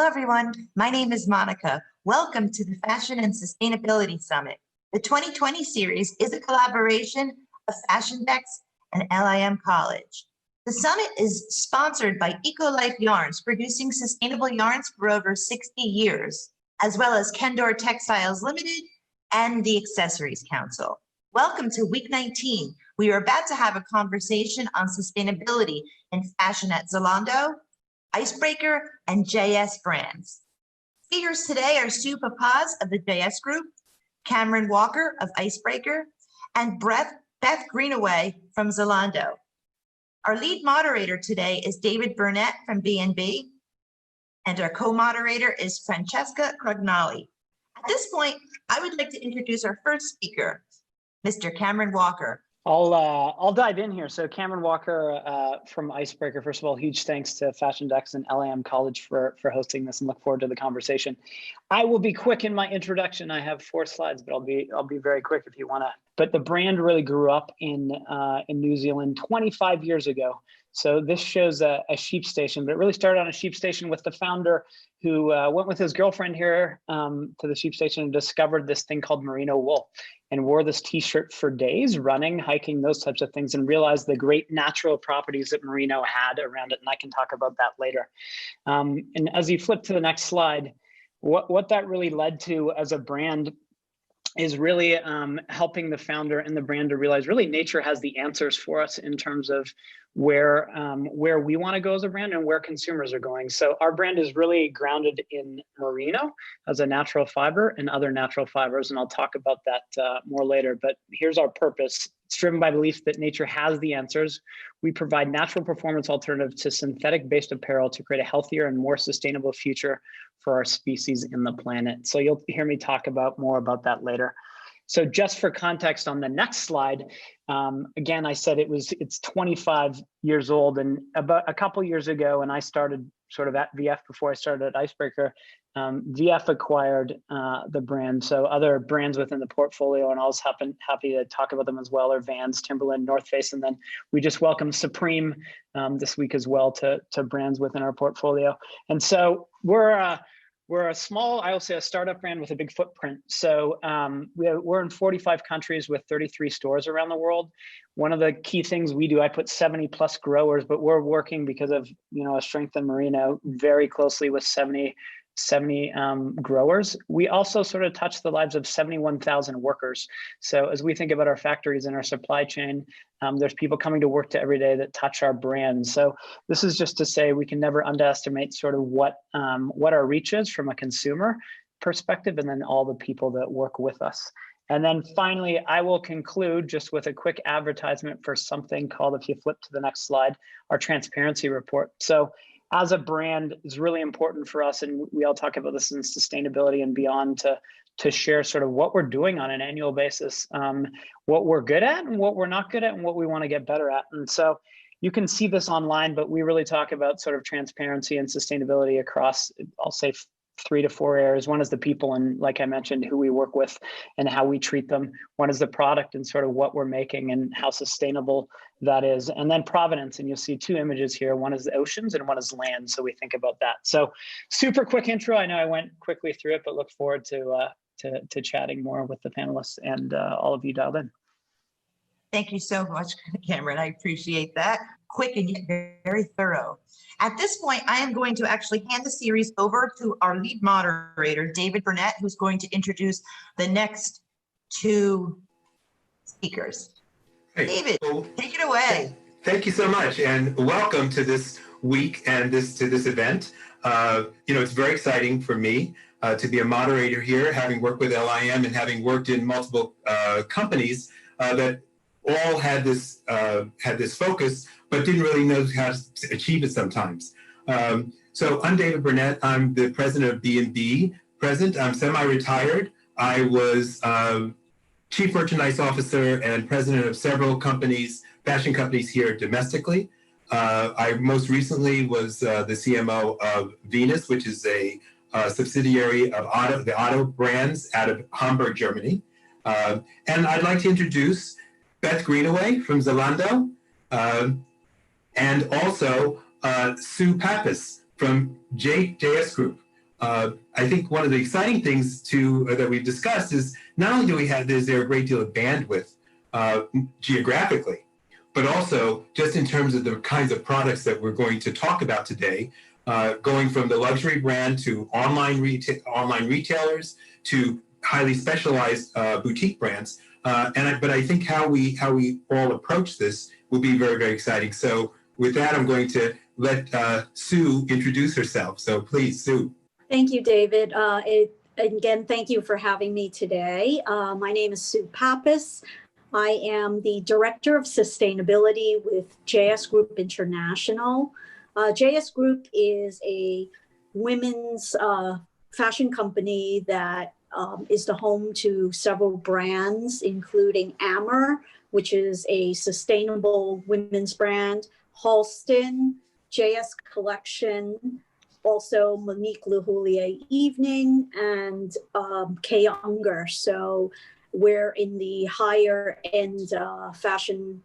everyone. My name is Monica. Welcome to the Fashion and Sustainability Summit. The 2020 series is a collaboration of FashionDex and LIM College. The summit is sponsored by EcoLife Yarns, producing sustainable yarns for over 60 years, as well as Kendor Textiles Limited and the Accessories Council. Welcome to week 19. We are about to have a conversation on sustainability in fashion at Zalando, Icebreaker, and JS brands. Speakers today are Pappas of the JS Group, Cameron Walker of Icebreaker, and Beth Greenaway from Zalando. Our lead moderator today is David Burnett from B&B, and our co-moderator is Francesca Crognali. At this point, I would like to introduce our first speaker, Mr. Cameron Walker. I'll dive in here. So Cameron Walker from Icebreaker. First of all, huge thanks to FashionDex and LIM College for hosting this, and look forward to the conversation. I will be quick in my introduction. I have 4 slides, but I'll be very quick if you want to. But the brand really grew up in New Zealand 25 years ago. So this shows a sheep station, but it really started on a sheep station with the founder who went with his girlfriend here to the sheep station and discovered this thing called merino wool, and wore this t-shirt for days, running, hiking, those types of things, and realized the great natural properties that merino had around it. And I can talk about that later. And as you flip to the next slide, what that really led to as a brand is really helping the founder and the brand to realize really nature has the answers for us in terms of where we want to go as a brand and where consumers are going. So our brand is really grounded in merino as a natural fiber and other natural fibers, and I'll talk about that more later. But here's our purpose. It's driven by belief that nature has the answers. We provide natural performance alternative to synthetic-based apparel to create a healthier and more sustainable future for our species and the planet. So you'll hear me talk more about that later. So just for context on the next slide, again, I said it's 25 years old, and about a couple years ago, and I started sort of at VF before I started at Icebreaker, VF acquired the brand. So other brands within the portfolio, and I was happy to talk about them as well, are Vans, Timberland, North Face, and then we just welcomed Supreme this week as well to brands within our portfolio. And so we're a small, I will say a startup brand with a big footprint. So we're in 45 countries with 33 stores around the world. One of the key things we do, I put 70 plus growers, but we're working because of a strength in merino very closely with 70 growers. We also sort of touch the lives of 71,000 workers. So as we think about our factories and our supply chain, there's people coming to work every day that touch our brand. So this is just to say we can never underestimate sort of what our reach is from a consumer perspective, and then all the people that work with us. And then finally, I will conclude just with a quick advertisement for something called, if you flip to the next slide, our transparency report. So as a brand, it's really important for us, and we all talk about this in sustainability and beyond, to share sort of what we're doing on an annual basis, what we're good at and what we're not good at and what we want to get better at. And so you can see this online, but we really talk about sort of transparency and sustainability across, I'll say, 3 to 4 areas. One is the people, and like I mentioned, who we work with and how we treat them. One is the product and sort of what we're making and how sustainable that is. And then provenance, and you'll see 2 images here. One is the oceans and one is land. So we think about that. So super quick intro. I know I went quickly through it, but look forward to chatting more with the panelists and all of you dialed in. Thank you so much, Cameron. I appreciate that. Quick and yet very thorough. At this point, I am going to actually hand the series over to our lead moderator, David Burnett, who's going to introduce the next 2 speakers. Hey, David, take it away. Thank you so much, and welcome to this week and to this event. It's very exciting for me to be a moderator here, having worked with LIM and having worked in multiple companies that all had this focus, but didn't really know how to achieve it sometimes. So I'm David Burnett. I'm the president of B&B. I'm semi-retired. I was chief merchandise officer and president of several companies, fashion companies here domestically. I most recently was the CMO of Venus, which is a subsidiary of the auto brands out of Hamburg, Germany. And I'd like to introduce Beth Greenaway from Zalando, and also Tsui Pappas from JS Group. I think one of the exciting things that we've discussed is not only is there a great deal of bandwidth geographically, but also just in terms of the kinds of products that we're going to talk about today, going from the luxury brand to online retailers to highly specialized boutique brands. But I think how we all approach this will be very, very exciting. So with that, I'm going to let Sue introduce herself. So please, Sue. Thank you, David. Again, thank you for having me today. My name is Sue Pappas. I am the Director of Sustainability with JS Group International. JS Group is a women's fashion company that is the home to several brands, including Amer, which is a sustainable women's brand, Halston, JS Collection, also Monique Lehoulier Evening, and Kay Unger. So we're in the higher end fashion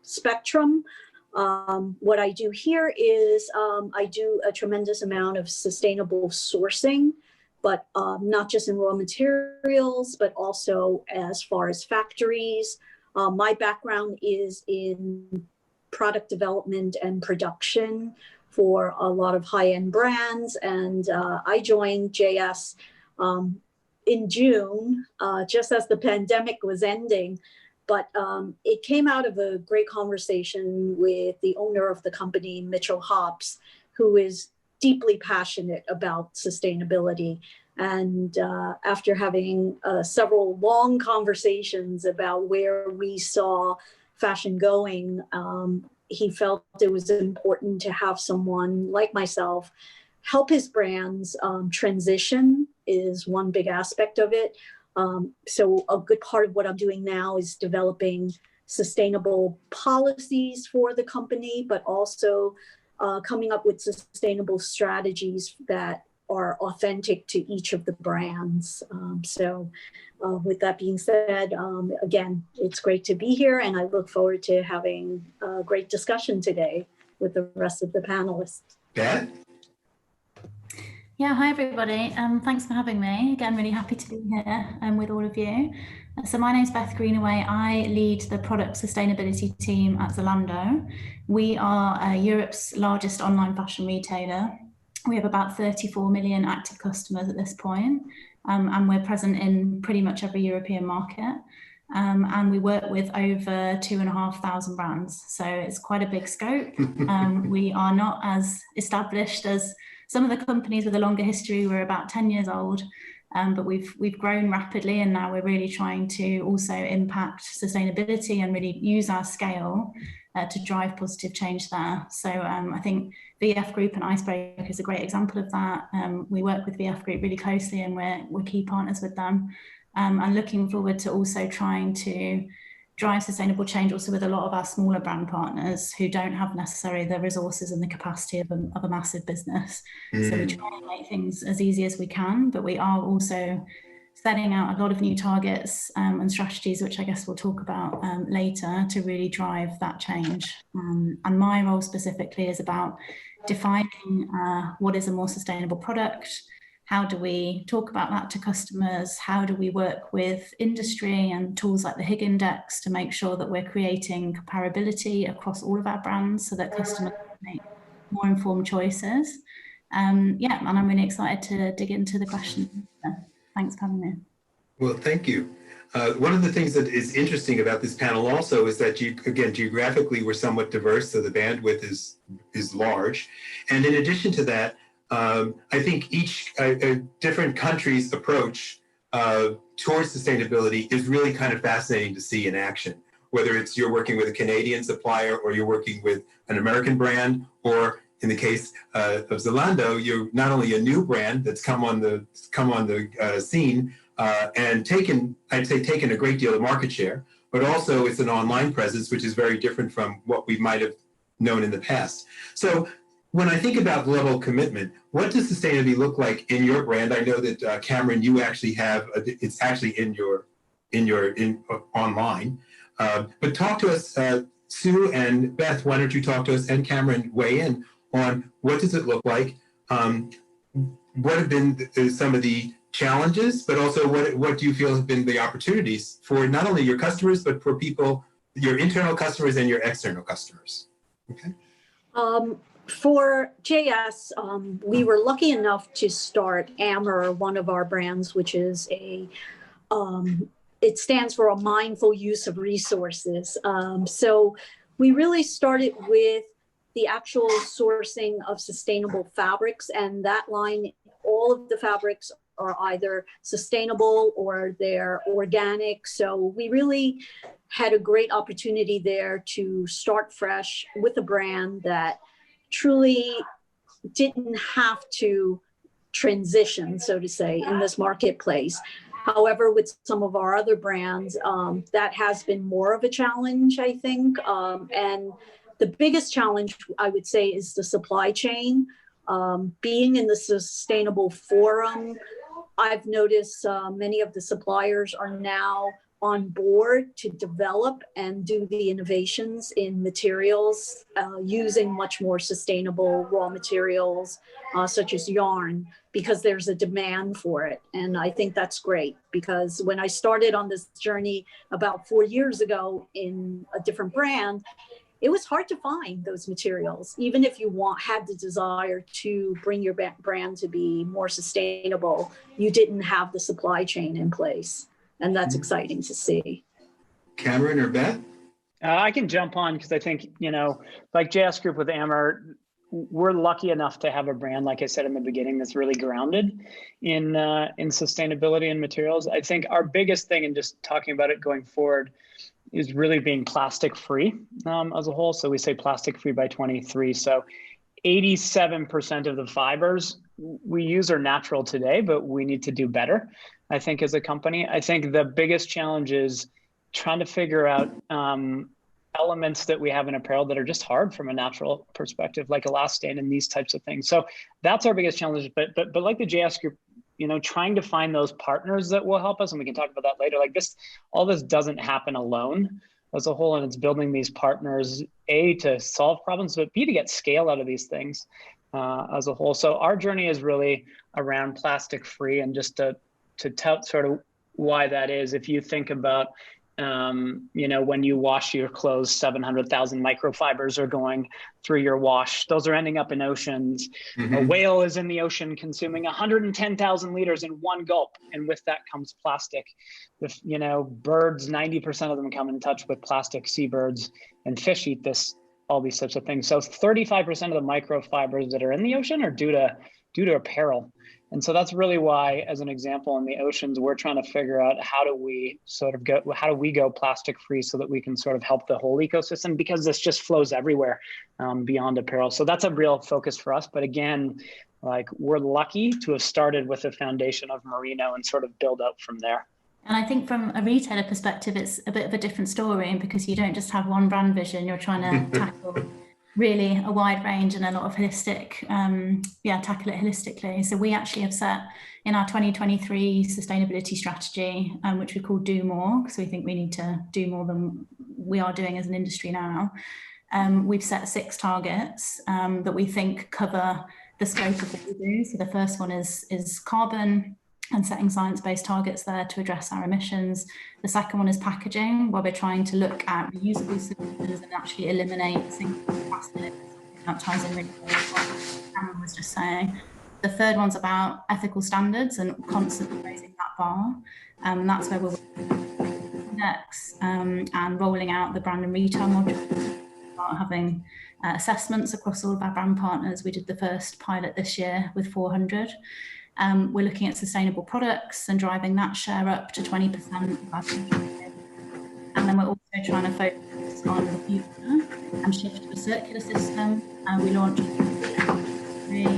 spectrum. What I do here is I do a tremendous amount of sustainable sourcing, but not just in raw materials, but also as far as factories. My background is in product development and production for a lot of high-end brands. And I joined JS in June, just as the pandemic was ending. But it came out of a great conversation with the owner of the company, Mitchell Hobbs, who is deeply passionate about sustainability. And after having several long conversations about where we saw fashion going, he felt it was important to have someone like myself help his brands transition is one big aspect of it. So a good part of what I'm doing now is developing sustainable policies for the company, but also coming up with sustainable strategies that are authentic to each of the brands. With that being said, again, it's great to be here, and I look forward to having a great discussion today with the rest of the panelists. Beth? Yeah, hi everybody. Thanks for having me. Again, really happy to be here with all of you. So my name's Beth Greenaway. I lead the product sustainability team at Zalando. We are Europe's largest online fashion retailer. We have about 34 million active customers at this point, and we're present in pretty much every European market. And we work with over 2,500 brands. So it's quite a big scope. We are not as established as some of the companies with a longer history. We're about 10 years old, but we've grown rapidly, and now we're really trying to also impact sustainability and really use our scale to drive positive change there. So I think VF Group and Icebreaker is a great example of that. We work with VF Group really closely, and we're key partners with them. And looking forward to also trying to drive sustainable change also with a lot of our smaller brand partners who don't have necessarily the resources and the capacity of a massive business. So we try and make things as easy as we can, but we are also setting out a lot of new targets and strategies, which I guess we'll talk about later, to really drive that change. And my role specifically is about defining what is a more sustainable product. How do we talk about that to customers? How do we work with industry and tools like the Higg Index to make sure that we're creating comparability across all of our brands so that customers make more informed choices? Yeah, and I'm really excited to dig into the question. Thanks for having me. Well, thank you. One of the things that is interesting about this panel also is that, again, geographically, we're somewhat diverse, so the bandwidth is large. And in addition to that, I think each different country's approach towards sustainability is really kind of fascinating to see in action, whether it's you're working with a Canadian supplier or you're working with an American brand, or in the case of Zalando, you're not only a new brand that's come on the scene and taken a great deal of market share, but also it's an online presence, which is very different from what we might have known in the past. So when I think about level of commitment, what does sustainability look like in your brand? I know that Cameron, you actually have it's actually in online. But talk to us, Sue and Beth. Why don't you talk to us, and Cameron weigh in on what does it look like? what have been some of the challenges, but also what do you feel have been the opportunities for not only your customers, but for people, your internal customers and your external customers? Okay. For JS, we were lucky enough to start AMR, one of our brands, which is it stands for a mindful use of resources. So we really started with the actual sourcing of sustainable fabrics, and that line, all of the fabrics are either sustainable or they're organic. So we really had a great opportunity there to start fresh with a brand that truly didn't have to transition, so to say, in this marketplace. However, with some of our other brands, that has been more of a challenge, I think. And the biggest challenge, I would say, is the supply chain. Being in the sustainable forum, I've noticed many of the suppliers are now on board to develop and do the innovations in materials using much more sustainable raw materials, such as yarn, because there's a demand for it. And I think that's great, because when I started on this journey about 4 years ago in a different brand, it was hard to find those materials. Even if you had the desire to bring your brand to be more sustainable, you didn't have the supply chain in place. And that's exciting to see. Cameron or Beth? I can jump on because I think, like JS Group with AMR, we're lucky enough to have a brand, like I said in the beginning, that's really grounded in sustainability and materials. I think our biggest thing in just talking about it going forward is really being plastic free as a whole. So we say plastic free by 2023. So 87% of the fibers we use are natural today, but we need to do better, I think, as a company. I think the biggest challenge is trying to figure out elements that we have in apparel that are just hard from a natural perspective, like elastane and these types of things. So that's our biggest challenge. But like the JS Group, trying to find those partners that will help us, and we can talk about that later. Like all this doesn't happen alone as a whole, and it's building these partners, A, to solve problems, but B, to get scale out of these things as a whole. So our journey is really around plastic free, and just to tell sort of why that is. If you think about, when you wash your clothes, 700,000 microfibers are going through your wash. Those are ending up in oceans. Mm-hmm. A whale is in the ocean consuming 110,000 liters in one gulp. And with that comes plastic. Birds, 90% of them come in touch with plastic. Seabirds and fish eat all these types of things. So 35% of the microfibers that are in the ocean are due to apparel. And so that's really why, as an example, in the oceans, we're trying to figure out how do we go plastic free so that we can sort of help the whole ecosystem, because this just flows everywhere beyond apparel. So that's a real focus for us. But again, we're lucky to have started with a foundation of merino and sort of build up from there. And I think from a retailer perspective, it's a bit of a different story, because you don't just have one brand vision, you're trying to tackle really a wide range and a lot of holistic, tackle it holistically. So we actually have set in our 2023 sustainability strategy, which we call Do More, because we think we need to do more than we are doing as an industry now. We've set 6 targets that we think cover the scope of what we do. So the first one is carbon, and setting science-based targets there to address our emissions. The second one is packaging, where we're trying to look at reusable solutions and actually eliminate single-use plastic. That ties in really well with what Cameron was just saying. The third one's about ethical standards and constantly raising that bar. And that's where we're working next, and rolling out the brand and retail module. Having assessments across all of our brand partners. We did the first pilot this year with 400. We're looking at sustainable products and driving that share up to 20%. And then we're also trying to focus on the future and shift to a circular system. We launched this year,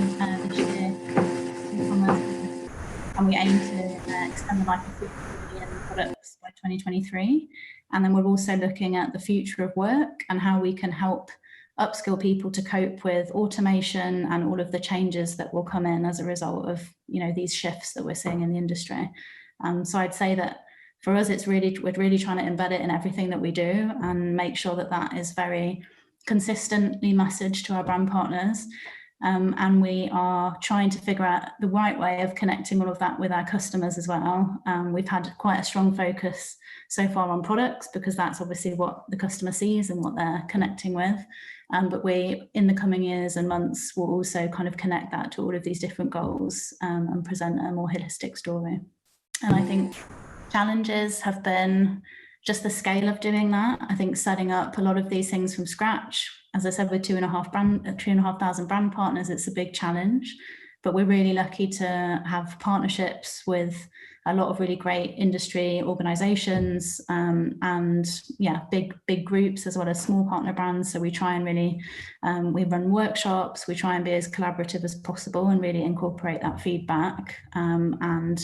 and we aim to extend the life of 50 million products by 2023. And then we're also looking at the future of work and how we can help upskill people to cope with automation and all of the changes that will come in as a result of these shifts that we're seeing in the industry. So I'd say that for us, we're really trying to embed it in everything that we do and make sure that is very consistently messaged to our brand partners. And we are trying to figure out the right way of connecting all of that with our customers as well. We've had quite a strong focus so far on products, because that's obviously what the customer sees and what they're connecting with. But we, in the coming years and months, will also kind of connect that to all of these different goals and present a more holistic story. And I think challenges have been just the scale of doing that. I think setting up a lot of these things from scratch, as I said, with 2,500 brand partners, it's a big challenge. But we're really lucky to have partnerships with a lot of really great industry organizations and big groups, as well as small partner brands. So we try and really, we run workshops, we try and be as collaborative as possible and really incorporate that feedback and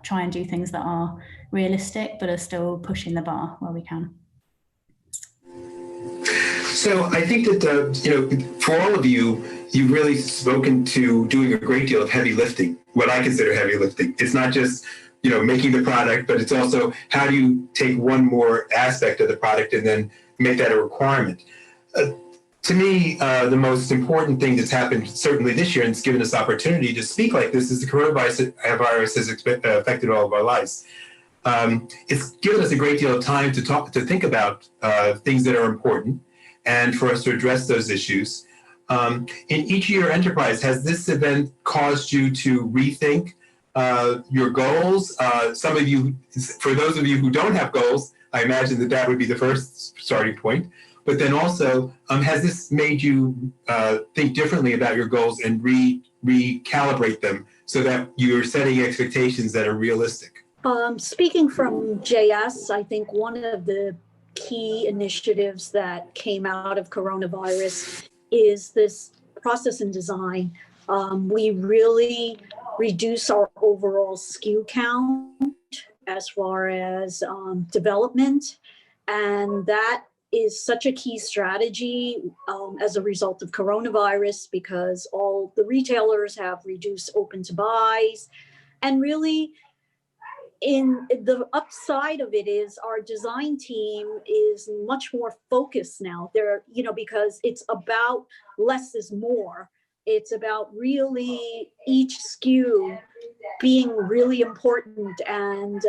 try and do things that are realistic, but are still pushing the bar where we can. So I think that, for all of you, you've really spoken to doing a great deal of heavy lifting, what I consider heavy lifting. It's not just, making the product, but it's also how do you take one more aspect of the product and then make that a requirement. To me, the most important thing that's happened certainly this year, and it's given us opportunity to speak like this, is the coronavirus has affected all of our lives. It's given us a great deal of time to think about things that are important and for us to address those issues. In each of your enterprise, has this event caused you to rethink your goals? Some of you, for those of you who don't have goals, I imagine that would be the first starting point. But then also, has this made you think differently about your goals and recalibrate them so that you're setting expectations that are realistic? Speaking from JS, I think one of the key initiatives that came out of coronavirus is this process and design. We really reduce our overall SKU count as far as development, and that is such a key strategy as a result of coronavirus, because all the retailers have reduced open to buys. And really, in the upside of it is our design team is much more focused now. They're, because it's about less is more. It's about really each SKU being really important, and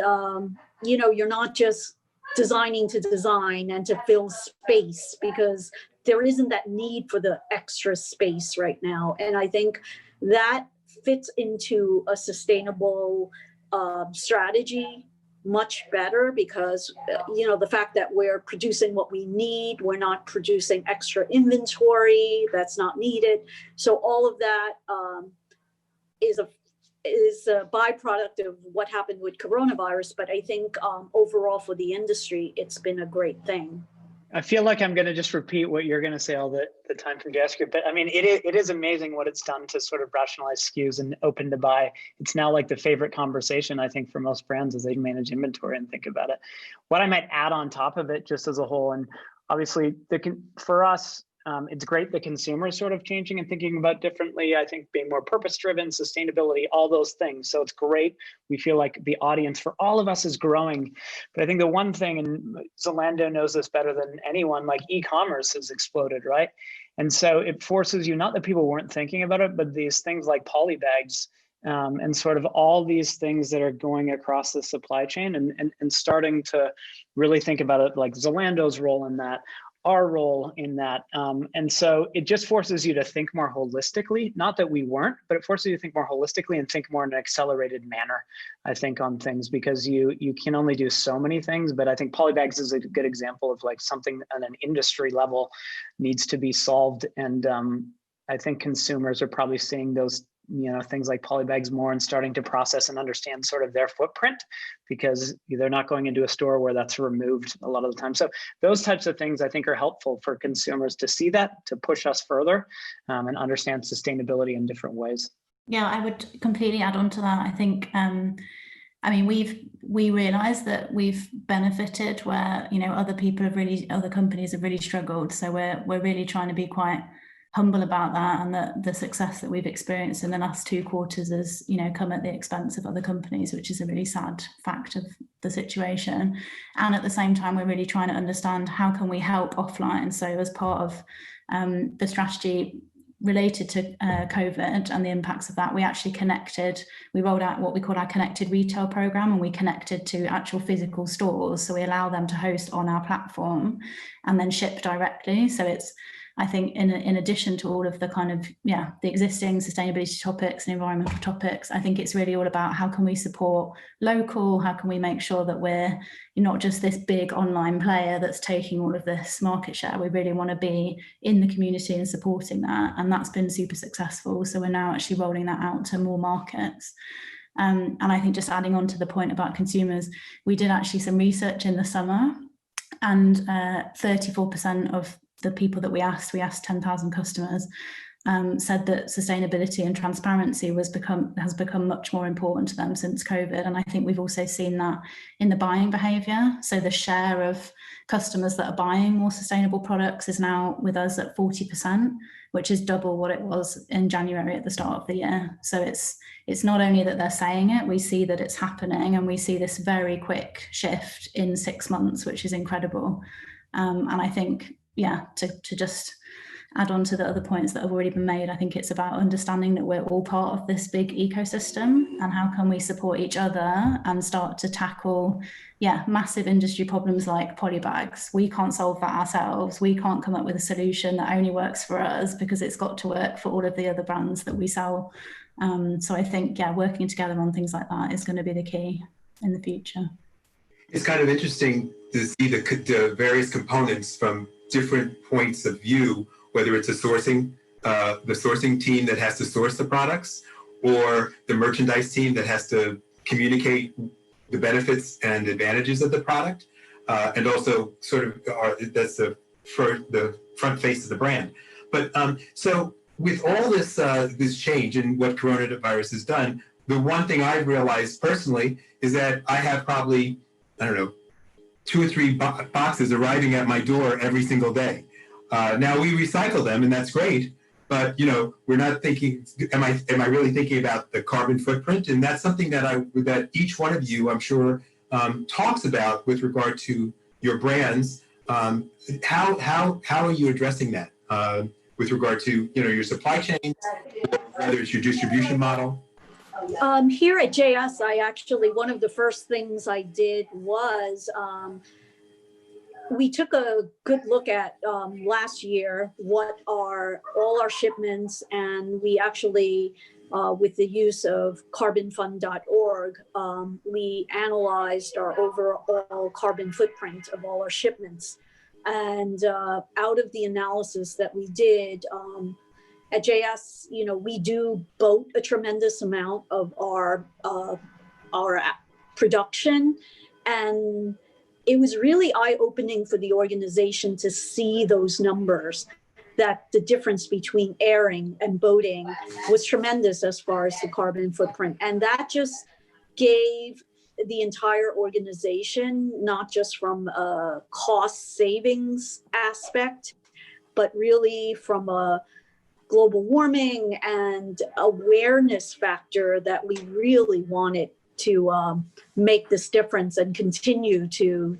you're not just designing to design and to fill space, because there isn't that need for the extra space right now. And I think that fits into a sustainable strategy much better, because the fact that we're producing what we need, we're not producing extra inventory that's not needed. So all of that is a byproduct of what happened with coronavirus. But I think overall for the industry, it's been a great thing. I feel like I'm going to just repeat what you're going to say all the time from JavaScript, but I mean, it is amazing what it's done to sort of rationalize SKUs and open to buy. It's now like the favorite conversation, I think, for most brands as they manage inventory and think about it. What I might add on top of it, just as a whole, and obviously for us, it's great the consumer is sort of changing and thinking about differently. I think being more purpose-driven, sustainability, all those things. So it's great. We feel like the audience for all of us is growing. But I think the one thing, and Zalando knows this better than anyone, like e-commerce has exploded, right? And so it forces you, not that people weren't thinking about it, but these things like poly bags and sort of all these things that are going across the supply chain and starting to really think about it, like Zalando's role in that, our role in that. And so it just forces you to think more holistically, not that we weren't, but it forces you to think more holistically and think more in an accelerated manner, I think, on things, because you can only do so many things. But I think polybags is a good example of like something at an industry level needs to be solved. And I think consumers are probably seeing those things like polybags more and starting to process and understand sort of their footprint, because they're not going into a store where that's removed a lot of the time. So those types of things I think are helpful for consumers to see that, to push us further and understand sustainability in different ways. Yeah, I would completely add on to that. I think, we realize that we've benefited where, other companies have really struggled. So we're really trying to be quite humble about that, and the success that we've experienced in the last 2 quarters has come at the expense of other companies, which is a really sad fact of the situation. And at the same time, we're really trying to understand how can we help offline. So as part of the strategy, related to COVID and the impacts of that, we actually we rolled out what we call our connected retail program, and we connected to actual physical stores. So we allow them to host on our platform and then ship directly. So it's, I think, in addition to all of the kind of, the existing sustainability topics and environmental topics, I think it's really all about how can we support local, how can we make sure that we're not just this big online player that's taking all of this market share. We really want to be in the community and supporting that, and that's been super successful. So we're now actually rolling that out to more markets. And I think just adding on to the point about consumers, we did actually some research in the summer, and 34% of the people that we asked 10,000 customers, said that sustainability and transparency has become much more important to them since COVID. And I think we've also seen that in the buying behaviour. So the share of customers that are buying more sustainable products is now with us at 40%, which is double what it was in January at the start of the year. So it's not only that they're saying it, we see that it's happening, and we see this very quick shift in 6 months, which is incredible. And I think, to just add on to the other points that have already been made, I think it's about understanding that we're all part of this big ecosystem, and how can we support each other and start to tackle massive industry problems like polybags. We can't solve that ourselves. We can't come up with a solution that only works for us, because it's got to work for all of the other brands that we sell. So I think working together on things like that is going to be the key in the future. It's kind of interesting to see the various components from different points of view, whether it's the sourcing team that has to source the products, or the merchandise team that has to communicate the benefits and advantages of the product, and also sort of that's the front face of the brand. But so with all this change and what coronavirus has done, the one thing I've realized personally is that I have probably, I don't know, 2 or 3 boxes arriving at my door every single day. Now we recycle them, and that's great, but we're not thinking, am I really thinking about the carbon footprint? And that's something that each one of you, I'm sure, talks about with regard to your brands. How are you addressing that with regard to your supply chain, whether it's your distribution model? Here at JS, one of the first things I did was we took a good look at last year what are all our shipments, and we actually, with the use of carbonfund.org, we analyzed our overall carbon footprint of all our shipments. And out of the analysis that we did, at JS, we do boat a tremendous amount of our production, and it was really eye-opening for the organization to see those numbers, that the difference between airing and boating was tremendous as far as the carbon footprint. And that just gave the entire organization, not just from a cost savings aspect, but really from a global warming and awareness factor, that we really wanted to make this difference and continue to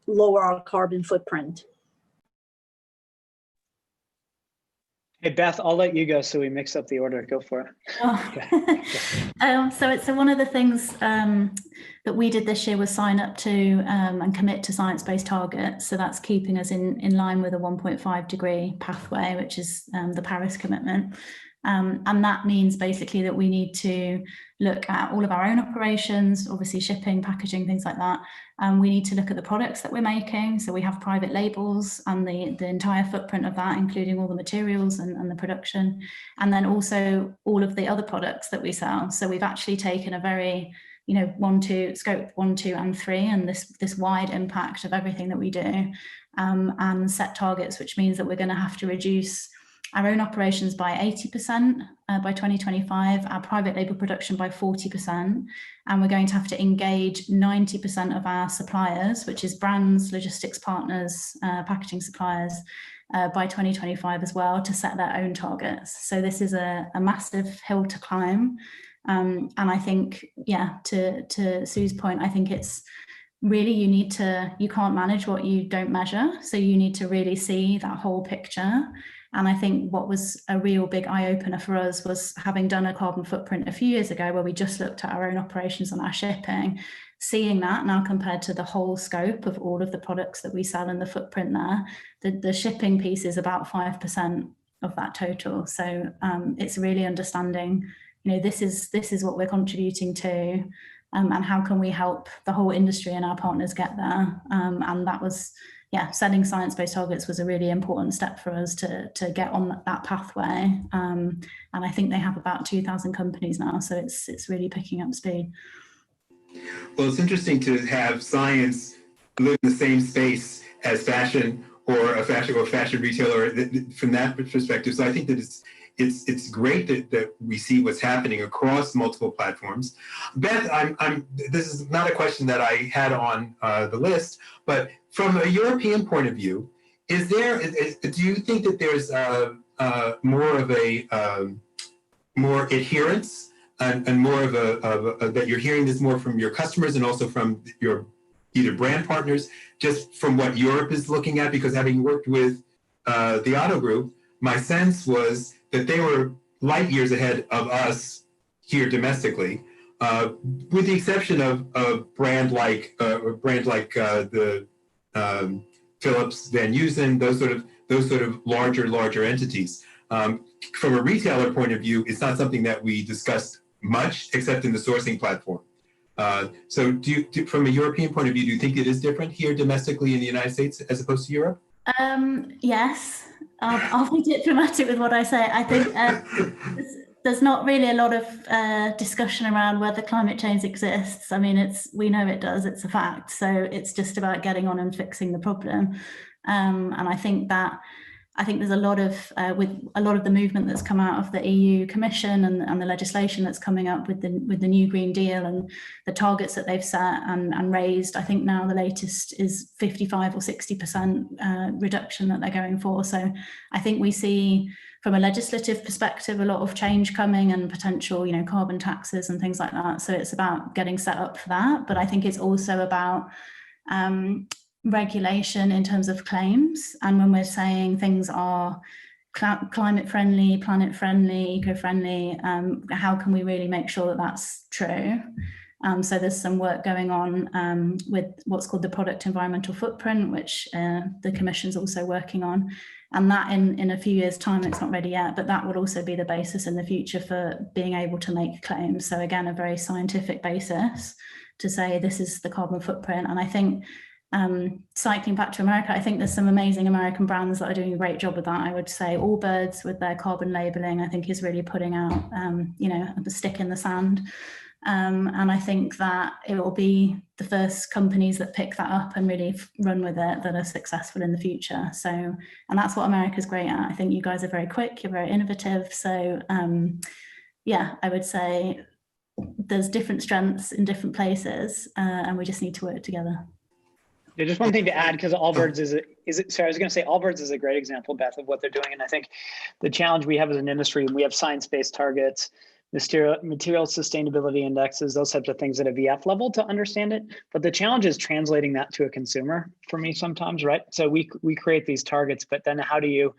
lower our carbon footprint. Hey, Beth, I'll let you go so we mix up the order. Go for it. Oh. So one of the things that we did this year was sign up to and commit to science-based targets. So that's keeping us in line with a 1.5 degree pathway, which is the Paris commitment. And that means basically that we need to look at all of our own operations, obviously shipping, packaging, things like that. We need to look at the products that we're making. So we have private labels and the entire footprint of that, including all the materials and the production, and then also all of the other products that we sell. So we've actually taken a very, scope 1, 2, and 3, and this wide impact of everything that we do, and set targets, which means that we're going to have to reduce our own operations by 80% by 2025, our private label production by 40%, and we're going to have to engage 90% of our suppliers, which is brands, logistics partners, packaging suppliers, by 2025 as well, to set their own targets. So this is a massive hill to climb. And I think, to Sue's point, I think it's really, you can't manage what you don't measure. So you need to really see that whole picture. And I think what was a real big eye-opener for us was having done a carbon footprint a few years ago where we just looked at our own operations and our shipping, seeing that now compared to the whole scope of all of the products that we sell in the footprint there, the shipping piece is about 5% of that total. So it's really understanding, this is what we're contributing to, and how can we help the whole industry and our partners get there. And that was, setting science-based targets was a really important step for us to get on that pathway. And I think they have about 2,000 companies now, so it's really picking up speed. Well, it's interesting to have science live in the same space as fashion or a fashion retailer from that perspective. So I think that it's great that we see what's happening across multiple platforms. Beth, this is not a question that I had on the list, but from a European point of view, do you think that there's more of a more adherence and more of a that you're hearing this more from your customers and also from your either brand partners, just from what Europe is looking at? Because having worked with the Otto Group, my sense was that they were light years ahead of us here domestically, with the exception of a brand like the Philips, Van Heusen, those sort of larger entities. From a retailer point of view, it's not something that we discussed much, except in the sourcing platform. So from a European point of view, do you think it is different here domestically in the United States as opposed to Europe? Yes, I'll be diplomatic with what I say. I think there's not really a lot of discussion around whether climate change exists. I mean, we know it does, it's a fact. So it's just about getting on and fixing the problem. And I think there's a lot of with a lot of the movement that's come out of the EU Commission and the legislation that's coming up with the new Green Deal and the targets that they've set and raised. I think now the latest is 55 or 60% reduction that they're going for. So I think we see from a legislative perspective a lot of change coming and potential, carbon taxes and things like that. So it's about getting set up for that. But I think it's also about regulation in terms of claims, and when we're saying things are climate friendly, planet friendly, eco friendly, how can we really make sure that that's true? So there's some work going on with what's called the product environmental footprint, which the Commission's also working on, and that in a few years' time, it's not ready yet, but that would also be the basis in the future for being able to make claims. So again, a very scientific basis to say this is the carbon footprint. And I think cycling back to America, I think there's some amazing American brands that are doing a great job with that. I would say Allbirds with their carbon labeling, I think is really putting out, the stick in the sand. And I think that it will be the first companies that pick that up and really run with it that are successful in the future. So, and that's what America's great at. I think you guys are very quick, you're very innovative. So I would say there's different strengths in different places and we just need to work together. Yeah, just one thing to add, because Allbirds Allbirds is a great example, Beth, of what they're doing. And I think the challenge we have as an industry, we have science-based targets, material sustainability indexes, those types of things at a VF level to understand it. But the challenge is translating that to a consumer for me sometimes, right? So we create these targets, but then how do you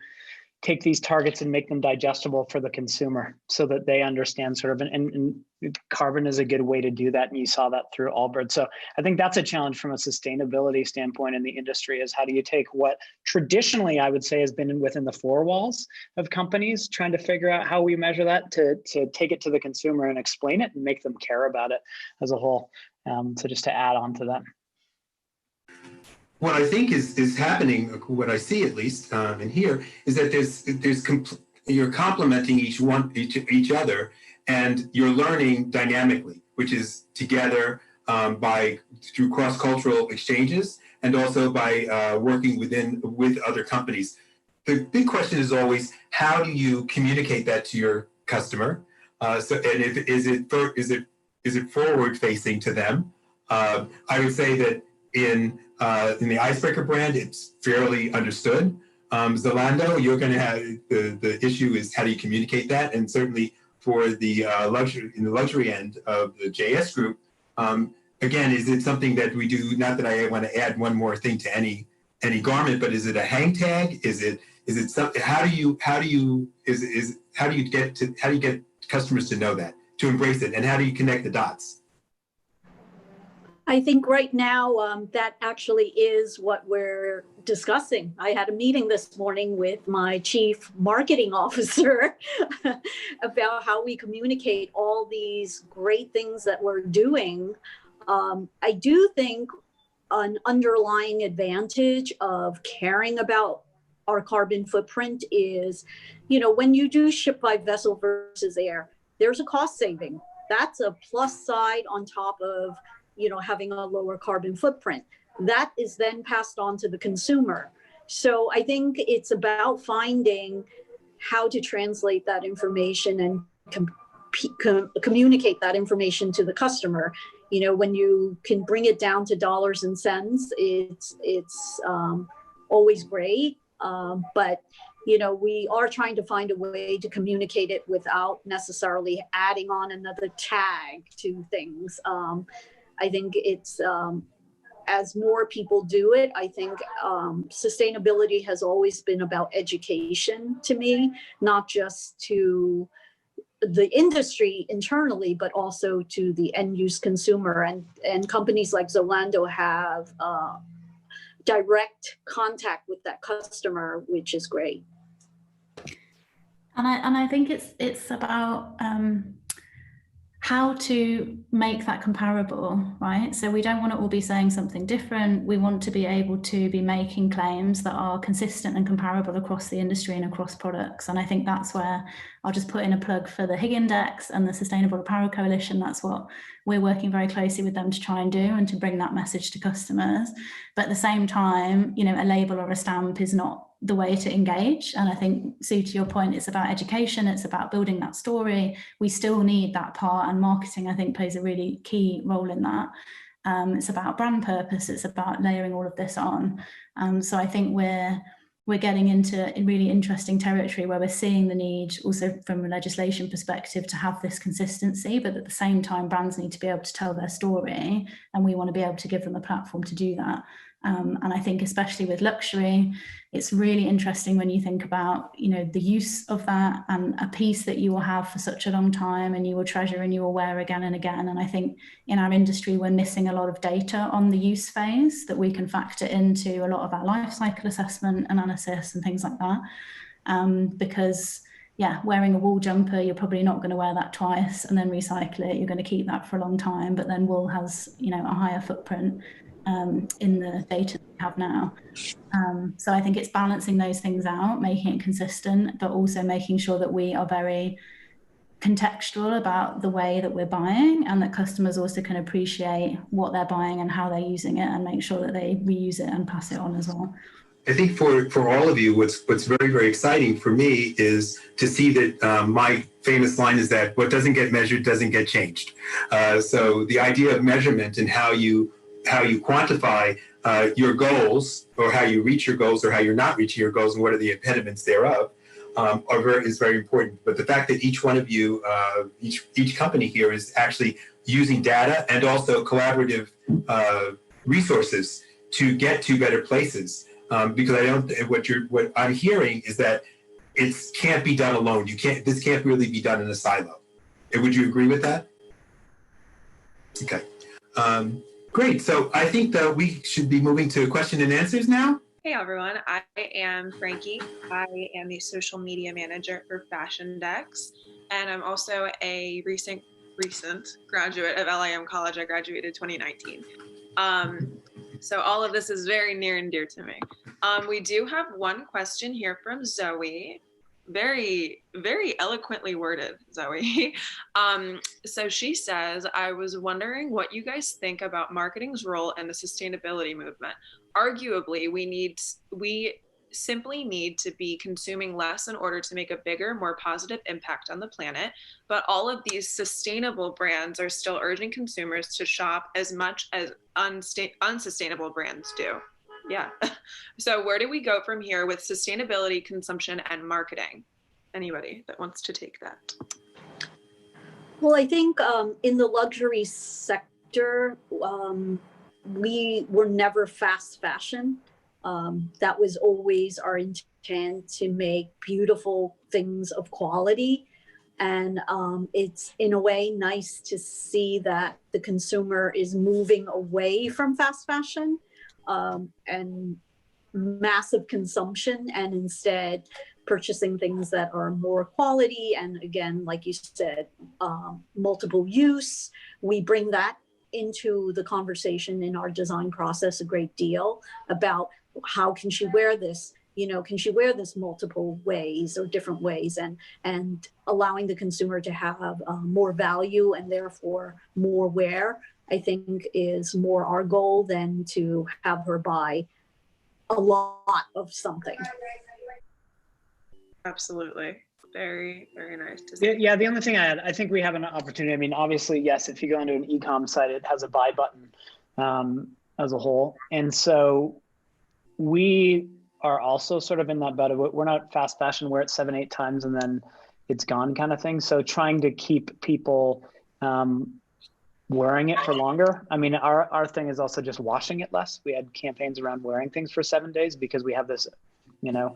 take these targets and make them digestible for the consumer so that they understand sort of, and carbon is a good way to do that. And you saw that through Allbirds. So I think that's a challenge from a sustainability standpoint in the industry, is how do you take what traditionally I would say has been within the four walls of companies, trying to figure out how we measure that to take it to the consumer and explain it and make them care about it as a whole. So just to add on to that. What I think is happening, what I see at least in here, is that you're complementing each other, and you're learning dynamically, which is together through cross-cultural exchanges, and also by working with other companies. The big question is always, how do you communicate that to your customer? Is it forward facing to them? I would say that in the Icebreaker brand, it's fairly understood. Zalando, you're going to have the issue is how do you communicate that, and certainly for the luxury end of the JS group, again, is it something that we do? Not that I want to add one more thing to any garment, but is it a hang tag? Is it Is it something? How do you get customers to know that, to embrace it, and how do you connect the dots? I think right now that actually is what we're discussing. I had a meeting this morning with my chief marketing officer about how we communicate all these great things that we're doing. I do think an underlying advantage of caring about our carbon footprint is, when you do ship by vessel versus air, there's a cost saving. That's a plus side on top of having a lower carbon footprint. That is then passed on to the consumer. So I think it's about finding how to translate that information and communicate that information to the customer. When you can bring it down to dollars and cents, it's always great. But we are trying to find a way to communicate it without necessarily adding on another tag to things. I think it's, as more people do it, I think sustainability has always been about education to me, not just to the industry internally, but also to the end use consumer. And companies like Zalando have direct contact with that customer, which is great. And I think it's about how to make that comparable, right? So we don't want to all be saying something different. We want to be able to be making claims that are consistent and comparable across the industry and across products. And I think that's where I'll just put in a plug for the HIG Index and the Sustainable Apparel Coalition. That's what we're working very closely with them to try and do, and to bring that message to customers. But at the same time, a label or a stamp is not the way to engage. And I think, Sue, to your point, it's about education, it's about building that story. We still need that part, and marketing, I think, plays a really key role in that. It's about brand purpose, it's about layering all of this on. So I think we're getting into really interesting territory where we're seeing the need also from a legislation perspective to have this consistency, but at the same time, brands need to be able to tell their story, and we want to be able to give them a platform to do that. And I think especially with luxury, it's really interesting when you think about, the use of that, and a piece that you will have for such a long time and you will treasure and you will wear again and again. And I think in our industry, we're missing a lot of data on the use phase that we can factor into a lot of our life cycle assessment analysis and things like that. Because wearing a wool jumper, you're probably not going to wear that twice and then recycle it. You're going to keep that for a long time, but then wool has, a higher footprint in the data that we have now. So I think it's balancing those things out, making it consistent, but also making sure that we are very contextual about the way that we're buying, and that customers also can appreciate what they're buying and how they're using it, and make sure that they reuse it and pass it on as well. I think for all of you, what's very, very exciting for me is to see that my famous line is that what doesn't get measured doesn't get changed. So the idea of measurement and how you quantify your goals, or how you reach your goals, or how you're not reaching your goals, and what are the impediments thereof, is very important. But the fact that each one of you, each company here is actually using data and also collaborative resources to get to better places. Because what I'm hearing is that it can't be done alone. This can't really be done in a silo. Would you agree with that? Okay. Great. So I think that we should be moving to question and answers now. Hey everyone, I am Frankie. I am the social media manager for Fashion Dex, and I'm also a recent graduate of LIM College. I graduated 2019. So all of this is very near and dear to me. We do have one question here from Zoe. Very, very eloquently worded, Zoe. So she says, I was wondering what you guys think about marketing's role in the sustainability movement. Arguably, we simply need to be consuming less in order to make a bigger, more positive impact on the planet. But all of these sustainable brands are still urging consumers to shop as much as unsustainable brands do. Yeah. So where do we go from here with sustainability, consumption, and marketing? Anybody that wants to take that? Well, I think in the luxury sector, we were never fast fashion. That was always our intention tend to make beautiful things of quality. And it's in a way nice to see that the consumer is moving away from fast fashion and massive consumption, and instead purchasing things that are more quality. And again, like you said, multiple use. We bring that into the conversation in our design process a great deal about how can she wear this? You know, can she wear this multiple ways or different ways, and allowing the consumer to have more value and therefore more wear, I think is more our goal than to have her buy a lot of something. Absolutely. Very, very nice to see. Yeah, the only thing I think we have an opportunity. I mean, obviously, yes, if you go into an e-com site, it has a buy button as a whole. And so we are also sort of in that boat of, we're not fast fashion, we're at 7-8 times and then it's gone kind of thing. So trying to keep people wearing it for longer. I mean, our thing is also just washing it less. We had campaigns around wearing things for 7 days because we have this, you know,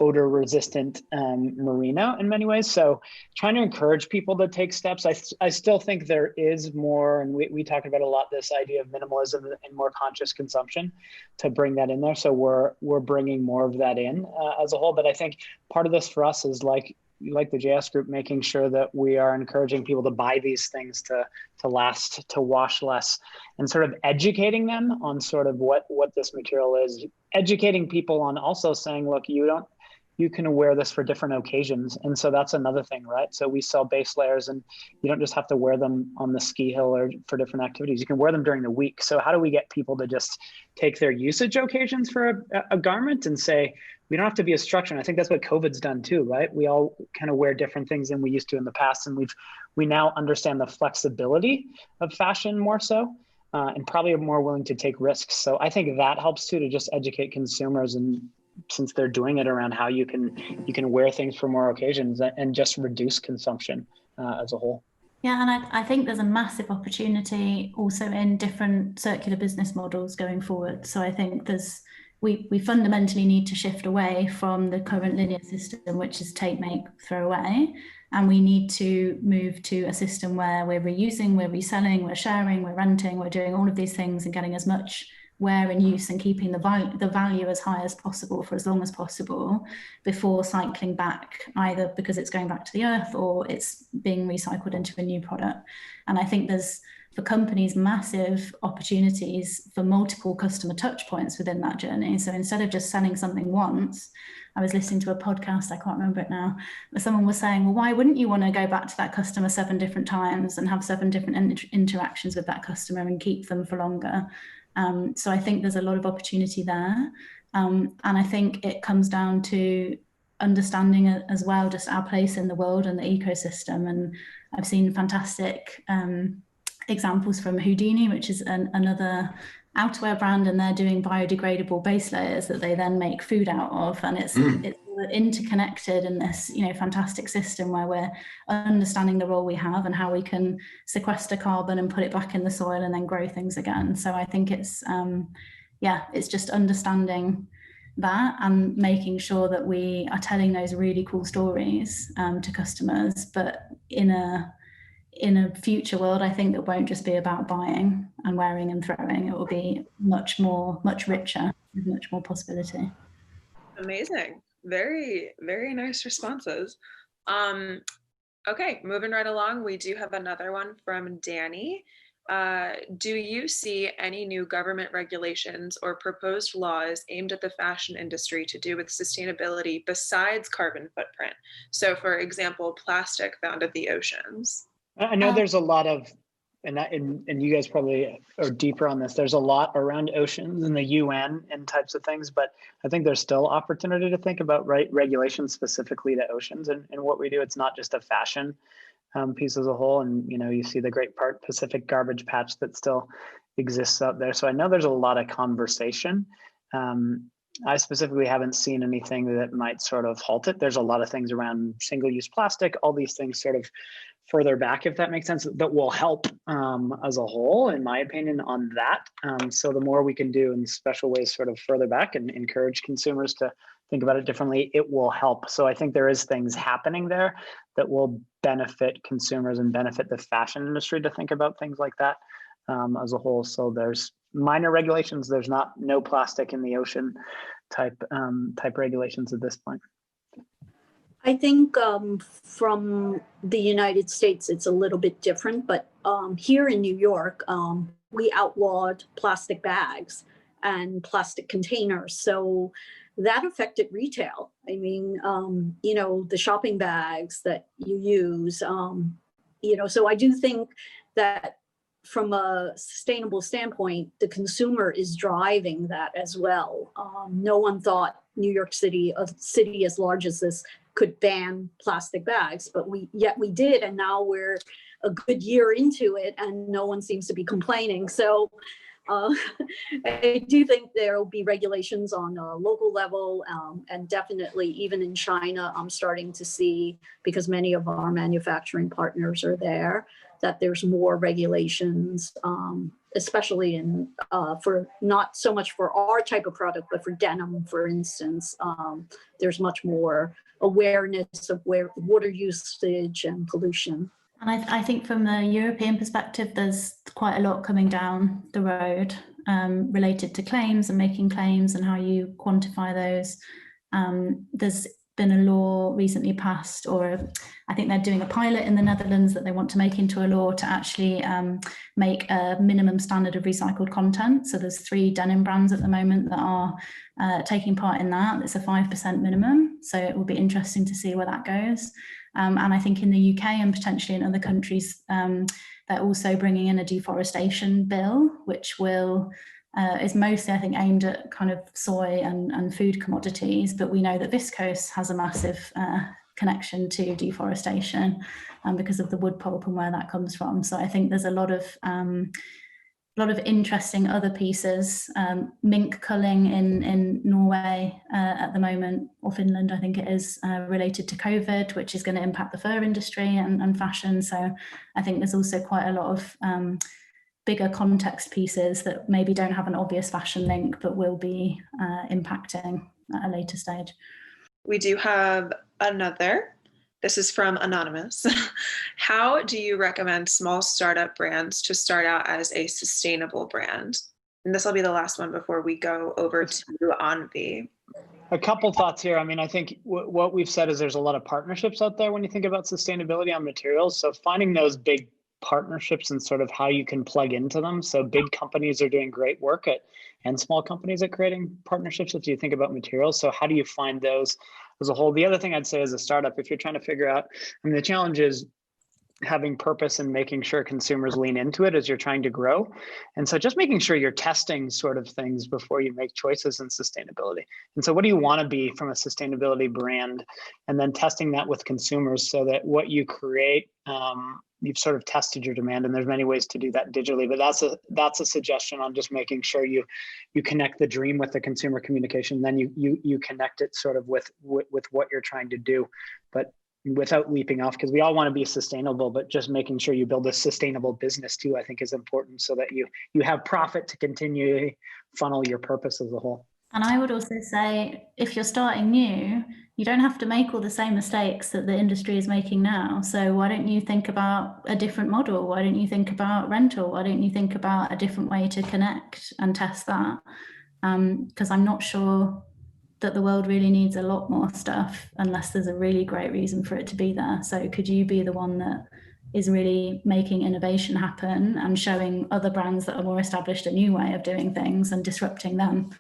odor resistant merino in many ways. So trying to encourage people to take steps. I still think there is more, and we talked about a lot, this idea of minimalism and more conscious consumption to bring that in there. So we're bringing more of that in as a whole. But I think part of this for us is like the JS group, making sure that we are encouraging people to buy these things to last, to wash less, and sort of educating them on sort of what this material is, educating people on also saying, look, you can wear this for different occasions. And so that's another thing, right? So we sell base layers and you don't just have to wear them on the ski hill or for different activities. You can wear them during the week. So how do we get people to just take their usage occasions for a garment and say, we don't have to be a structure. And I think that's what COVID's done too, right? We all kind of wear different things than we used to in the past. And we now understand the flexibility of fashion more so, and probably are more willing to take risks. So I think that helps too, to just educate consumers, and since they're doing it around how you can wear things for more occasions and just reduce consumption as a whole. Yeah, and I think there's a massive opportunity also in different circular business models going forward. So I think we fundamentally need to shift away from the current linear system, which is take, make, throw away. And we need to move to a system where we're reusing, we're reselling, we're sharing, we're renting, we're doing all of these things and getting as much wear and use and keeping the value as high as possible for as long as possible before cycling back, either because it's going back to the earth or it's being recycled into a new product. And I think there's, for companies, massive opportunities for multiple customer touch points within that journey. So instead of just selling something once, I was listening to a podcast, I can't remember it now, but someone was saying, well, why wouldn't you want to go back to that customer 7 different times and have 7 different interactions with that customer and keep them for longer? So I think there's a lot of opportunity there. And I think it comes down to understanding as well just our place in the world and the ecosystem. And I've seen fantastic examples from Houdini, which is another outerwear brand, and they're doing biodegradable base layers that they then make food out of, and it's interconnected in this fantastic system where we're understanding the role we have and how we can sequester carbon and put it back in the soil and then grow things again. So I think it's just understanding that and making sure that we are telling those really cool stories to customers, but in a future world, I think that won't just be about buying and wearing and throwing. It will be much richer, with much more possibility. Amazing. Very, very nice responses. Okay, moving right along, we do have another one from Danny. Do you see any new government regulations or proposed laws aimed at the fashion industry to do with sustainability besides carbon footprint? So for example, plastic found in the oceans. I know there's a lot of, and you guys probably are deeper on this, there's a lot around oceans and the UN and types of things, but I think there's still opportunity to think about regulations specifically to oceans and what we do. It's not just a fashion piece as a whole. And, you see the Great Pacific garbage patch that still exists out there. So I know there's a lot of conversation. I specifically haven't seen anything that might sort of halt it. There's a lot of things around single-use plastic, all these things sort of further back, if that makes sense, that will help as a whole, in my opinion, on that. So the more we can do in special ways sort of further back and encourage consumers to think about it differently, it will help. So I think there is things happening there that will benefit consumers and benefit the fashion industry to think about things like that as a whole. So there's minor regulations. There's no plastic in the ocean type regulations at this point. I think from the United States, it's a little bit different, but here in New York, we outlawed plastic bags and plastic containers. So that affected retail. I mean, you know, the shopping bags that you use, you know, so I do think that from a sustainable standpoint, the consumer is driving that as well. No one thought New York City, a city as large as this, could ban plastic bags, but yet we did, and now we're a good year into it, and no one seems to be complaining. So I do think there will be regulations on a local level, and definitely even in China, I'm starting to see, because many of our manufacturing partners are there, that there's more regulations, especially in for not so much for our type of product, but for denim, for instance. There's much more awareness of water usage and pollution. And I think from a European perspective, there's quite a lot coming down the road related to claims and making claims and how you quantify those. There's been a law recently passed, or I think they're doing a pilot in the Netherlands that they want to make into a law to actually make a minimum standard of recycled content. So there's 3 denim brands at the moment that are taking part in that. It's a 5% minimum. So it will be interesting to see where that goes. And I think in the UK and potentially in other countries, they're also bringing in a deforestation bill, which will is mostly, I think, aimed at kind of soy and food commodities. But we know that viscose has a massive connection to deforestation because of the wood pulp and where that comes from. So I think there's a lot of interesting other pieces. Mink culling in Norway at the moment, or Finland, I think it is, related to COVID, which is going to impact the fur industry and fashion. So I think there's also quite a lot of bigger context pieces that maybe don't have an obvious fashion link, but will be impacting at a later stage. We do have another. This is from Anonymous. How do you recommend small startup brands to start out as a sustainable brand? And this will be the last one before we go over to Anvi. A couple thoughts here. I mean, I think what we've said is there's a lot of partnerships out there when you think about sustainability on materials. So finding those big partnerships and sort of how you can plug into them. So big companies are doing great work and small companies at creating partnerships if you think about materials. So how do you find those as a whole? The other thing I'd say as a startup, if you're trying to figure out, I mean, the challenge is having purpose and making sure consumers lean into it as you're trying to grow. And so just making sure you're testing sort of things before you make choices in sustainability. And so what do you want to be from a sustainability brand? And then testing that with consumers so that what you create, you've sort of tested your demand, and there's many ways to do that digitally, but that's a suggestion on just making sure you connect the dream with the consumer communication, then you connect it sort of with what you're trying to do, but without leaping off, because we all want to be sustainable, but just making sure you build a sustainable business too, I think is important, so that you have profit to continue funnel your purpose as a whole. And I would also say, if you're starting new, you don't have to make all the same mistakes that the industry is making now. So why don't you think about a different model? Why don't you think about rental? Why don't you think about a different way to connect and test that? Because I'm not sure that the world really needs a lot more stuff unless there's a really great reason for it to be there. So could you be the one that is really making innovation happen and showing other brands that are more established a new way of doing things and disrupting them,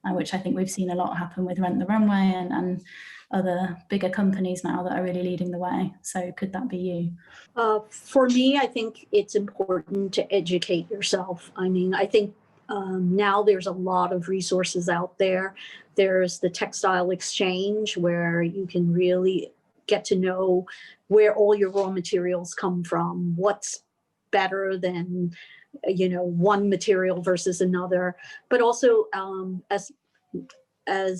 which I think we've seen a lot happen with Rent the Runway and other bigger companies now that are really leading the way. So could that be you? For me, I think it's important to educate yourself. I mean, I think now there's a lot of resources out there. There's the textile exchange where you can really get to know where all your raw materials come from, what's better than, you know, one material versus another. But also, as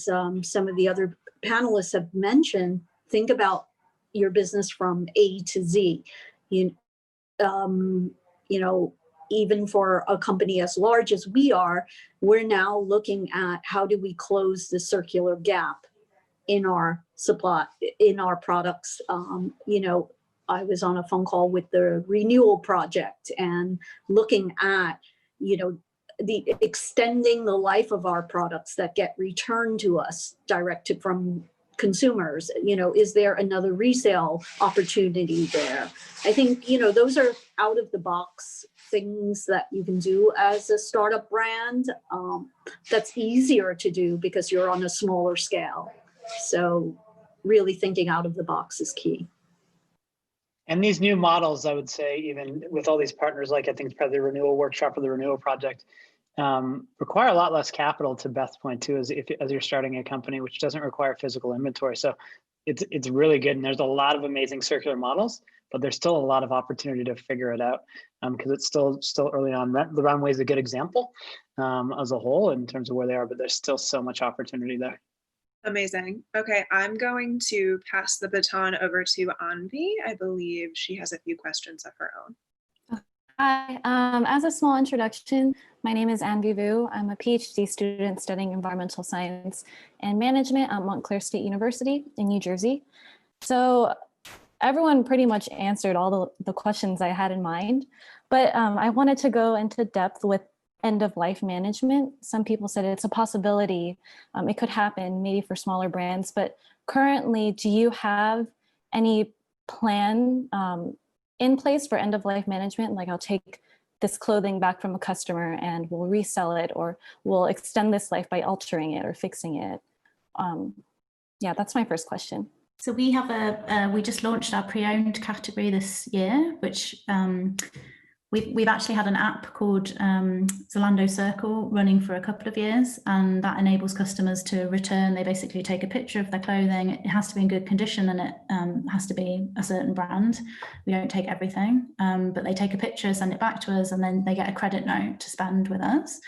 some of the other panelists have mentioned, think about your business from A to Z. You know, even for a company as large as we are, we're now looking at how do we close the circular gap in our supply, in our products. I was on a phone call with the renewal project and looking at, the extending the life of our products that get returned to us directed from consumers. Is there another resale opportunity there? I think, those are out of the box things that you can do as a startup brand. That's easier to do because you're on a smaller scale. So really thinking out of the box is key. And these new models, I would say, even with all these partners, like I think it's probably the renewal workshop or the renewal project, require a lot less capital, to Beth's point too, as you're starting a company, which doesn't require physical inventory. So it's really good. And there's a lot of amazing circular models, but there's still a lot of opportunity to figure it out because it's still early on. The runway is a good example as a whole in terms of where they are, but there's still so much opportunity there. Amazing. Okay, I'm going to pass the baton over to Anvi. I believe she has a few questions of her own. Hi, as a small introduction, my name is Anvi Vu. I'm a PhD student studying environmental science and management at Montclair State University in New Jersey. So everyone pretty much answered all the questions I had in mind, but I wanted to go into depth with end-of-life management. Some people said it's a possibility. It could happen maybe for smaller brands, but currently, do you have any plan in place for end-of-life management? Like, I'll take this clothing back from a customer and we'll resell it, or we'll extend this life by altering it or fixing it. Yeah, that's my first question. So we have we just launched our pre-owned category this year, which we've actually had an app called Zalando Circle running for a couple of years, and that enables customers to return. They basically take a picture of their clothing. It has to be in good condition, and it has to be a certain brand. We don't take everything, but they take a picture, send it back to us, and then they get a credit note to spend with us.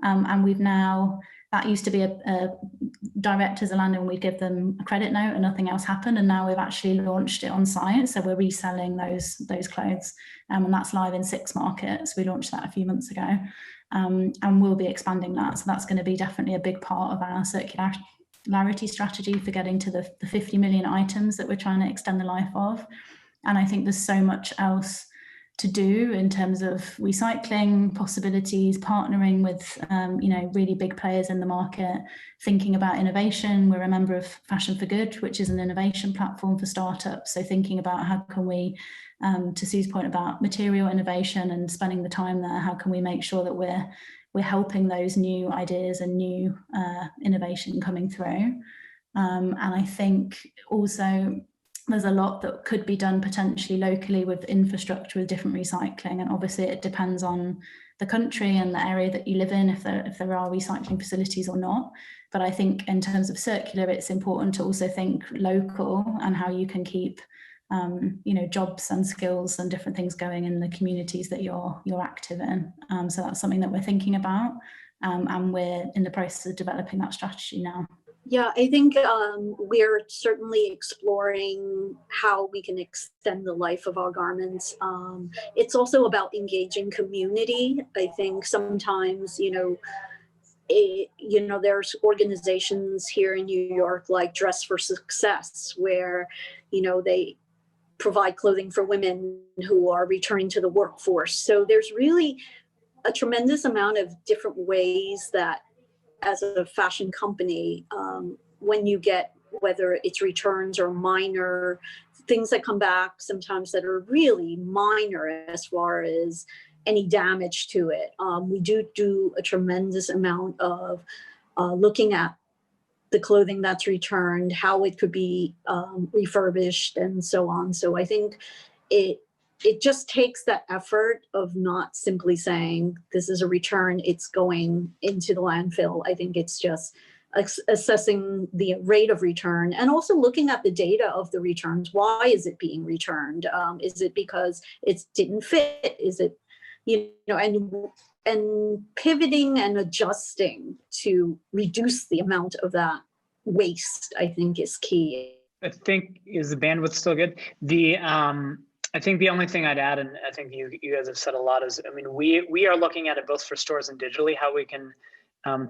And we've now, that used to be a direct to Zalando, and we'd give them a credit note and nothing else happened. And now we've actually launched it on site. So we're reselling those clothes. And that's live in 6 markets. We launched that a few months ago. And we'll be expanding that. So that's going to be definitely a big part of our circularity strategy for getting to the 50 million items that we're trying to extend the life of. And I think there's so much else to do in terms of recycling possibilities, partnering with really big players in the market, thinking about innovation. We're a member of Fashion for Good, which is an innovation platform for startups. So thinking about how can we, to Sue's point about material innovation and spending the time there, how can we make sure that we're helping those new ideas and new innovation coming through. And I think also there's a lot that could be done potentially locally with infrastructure with different recycling, and obviously it depends on the country and the area that you live in if there are recycling facilities or not. But I think in terms of circular, it's important to also think local and how you can keep jobs and skills and different things going in the communities that you're active in. So that's something that we're thinking about, and we're in the process of developing that strategy now. Yeah, I think we're certainly exploring how we can extend the life of our garments. It's also about engaging community. I think sometimes, there's organizations here in New York like Dress for Success, where, they provide clothing for women who are returning to the workforce. So there's really a tremendous amount of different ways that, as a fashion company, when you get, whether it's returns or minor things that come back sometimes that are really minor as far as any damage to it, we do a tremendous amount of looking at the clothing that's returned, how it could be refurbished and so on. So I think it just takes that effort of not simply saying this is a return, it's going into the landfill. I think it's just assessing the rate of return and also looking at the data of the returns. Why is it being returned? Is it because it didn't fit? Is it, and pivoting and adjusting to reduce the amount of that waste, I think, is key. I think, is the bandwidth still good? I think the only thing I'd add, and I think you guys have said a lot, is, we are looking at it both for stores and digitally, how we can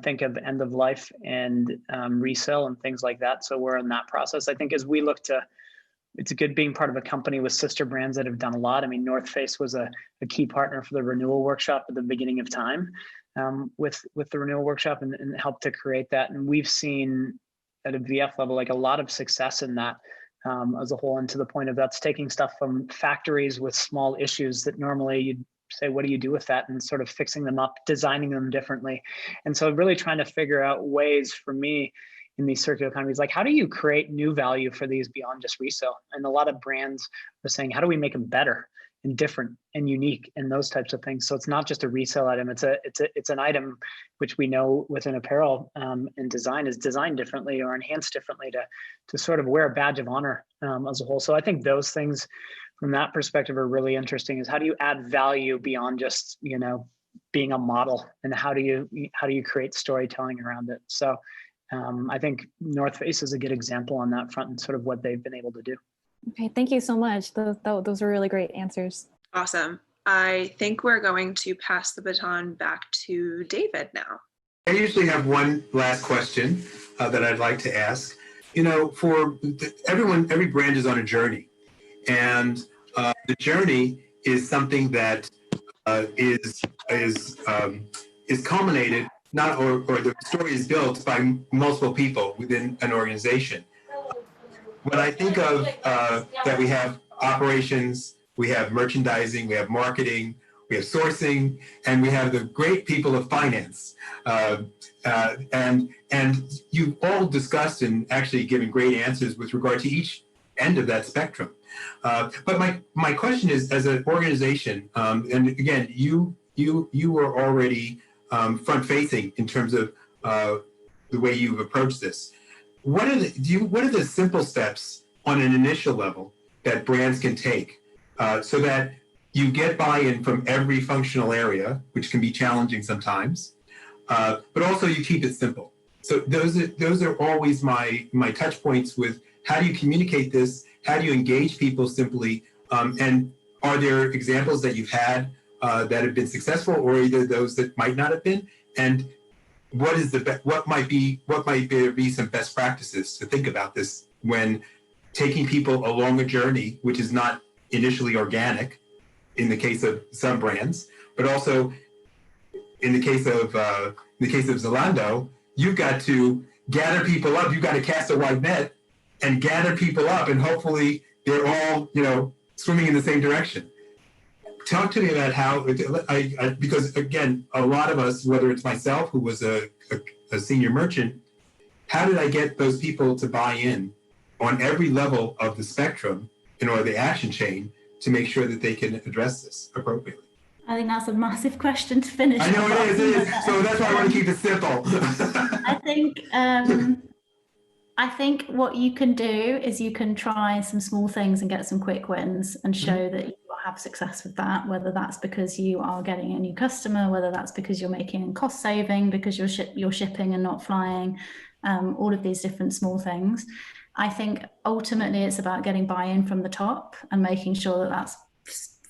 think of end of life and resale and things like that. So we're in that process. I think as we look to, it's good being part of a company with sister brands that have done a lot. I mean, North Face was a key partner for the renewal workshop at the beginning of time with the renewal workshop and helped to create that. And we've seen at a VF level, like a lot of success in that as a whole, and to the point of that's taking stuff from factories with small issues that normally you'd say, what do you do with that? And sort of fixing them up, designing them differently. And so really trying to figure out ways for me in these circular economies, like how do you create new value for these beyond just resale? And a lot of brands are saying, how do we make them better and different and unique and those types of things? So it's not just a resale item. It's an item which we know within apparel and design is designed differently or enhanced differently to sort of wear a badge of honor as a whole. So I think those things from that perspective are really interesting, is how do you add value beyond just, you know, being a model, and how do you create storytelling around it? So I think North Face is a good example on that front and sort of what they've been able to do. Okay, thank you so much. Those are really great answers. Awesome. I think we're going to pass the baton back to David now. I usually have one last question that I'd like to ask. You know, for everyone, every brand is on a journey, and the journey is something that is culminated, not or the story is built by multiple people within an organization. When I think of that, we have operations, we have merchandising, we have marketing, we have sourcing, and we have the great people of finance. And you've all discussed and actually given great answers with regard to each end of that spectrum. But my question is, as an organization, and again, you were already front-facing in terms of the way you've approached this. What are the simple steps on an initial level that brands can take so that you get buy-in from every functional area, which can be challenging sometimes, but also you keep it simple? So those are always my touch points with how do you communicate this? How do you engage people simply? And are there examples that you've had that have been successful, or either those that might not have been? And what might be some best practices to think about this when taking people along a journey, which is not initially organic in the case of some brands, but also in the case of Zalando, you've got to gather people up. You've got to cast a wide net and gather people up, and hopefully they're all, you know, swimming in the same direction. Talk to me about how, because again, a lot of us, whether it's myself who was a senior merchant, how did I get those people to buy in on every level of the spectrum or the action chain to make sure that they can address this appropriately? I think that's a massive question to finish. I know it is. So that's why I want to keep it simple. I think what you can do is you can try some small things and get some quick wins and show that you have success with that, whether that's because you are getting a new customer, whether that's because you're making cost saving, because you're shipping and not flying, all of these different small things. I think ultimately it's about getting buy-in from the top and making sure that that's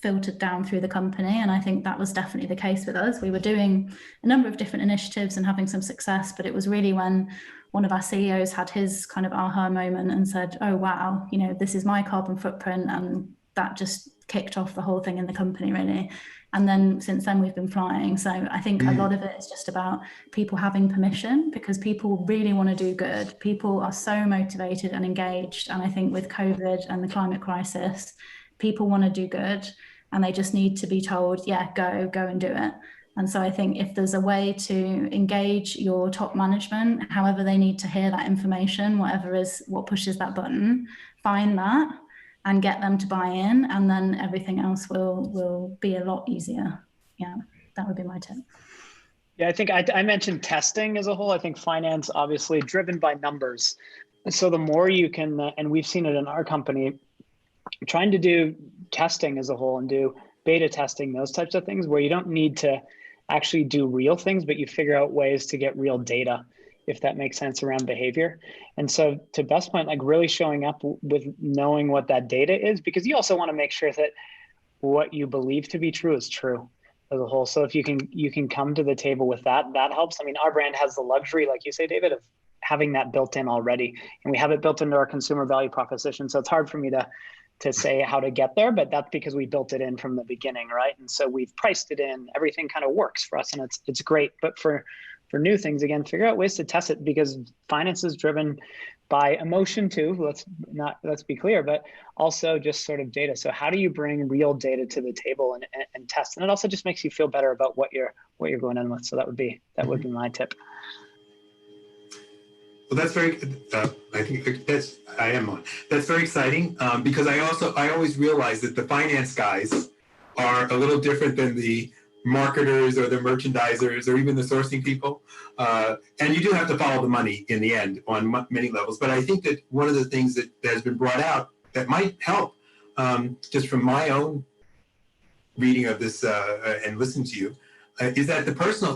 filtered down through the company. And I think that was definitely the case with us. We were doing a number of different initiatives and having some success, but it was really when one of our CEOs had his kind of aha moment and said, oh, wow, you know, this is my carbon footprint. And that just kicked off the whole thing in the company, really. And then since then we've been flying. So I think a lot of it is just about people having permission, because people really want to do good. People are so motivated and engaged. And I think with COVID and the climate crisis, people want to do good, and they just need to be told, yeah, go and do it. And so I think if there's a way to engage your top management, however they need to hear that information, whatever is what pushes that button, find that and get them to buy in, and then everything else will be a lot easier. Yeah, that would be my tip. Yeah, I think I mentioned testing as a whole. I think finance, obviously driven by numbers. So the more you can, and we've seen it in our company, trying to do testing as a whole and do beta testing, those types of things where you don't need to actually do real things, but you figure out ways to get real data, if that makes sense, around behavior. And so to Beth's point, like really showing up with knowing what that data is, because you also want to make sure that what you believe to be true is true. as a whole. So if you can come to the table with that, that helps. I mean, our brand has the luxury, like you say, David, of having that built in already, and we have it built into our consumer value proposition. So it's hard for me to say how to get there, but that's because we built it in from the beginning, right? And so we've priced it in. Everything kind of works for us, and it's great. But for new things, again, figure out ways to test it, because finance is driven by emotion too. Let's be clear, but also just sort of data. So how do you bring real data to the table and test? And it also just makes you feel better about what you're going in with. So that would be my tip. Well, that's very. I think I am on. That's very exciting because I always realize that the finance guys are a little different than the marketers or the merchandisers or even the sourcing people, and you do have to follow the money in the end on many levels. But I think that one of the things that has been brought out that might help, just from my own reading of this and listening to you, is that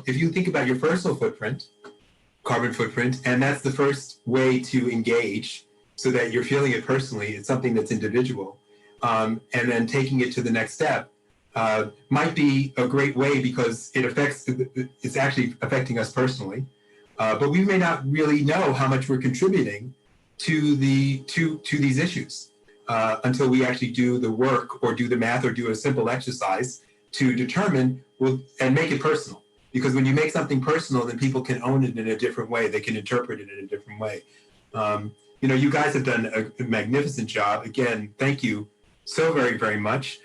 if you think about your personal footprint, carbon footprint, and that's the first way to engage so that you're feeling it personally. It's something that's individual, and then taking it to the next step might be a great way because it's actually affecting us personally, but we may not really know how much we're contributing to these issues until we actually do the work or do the math or do a simple exercise to determine and make it personal. Because when you make something personal, then people can own it in a different way. They can interpret it in a different way. You guys have done a magnificent job. Again, thank you so very, very much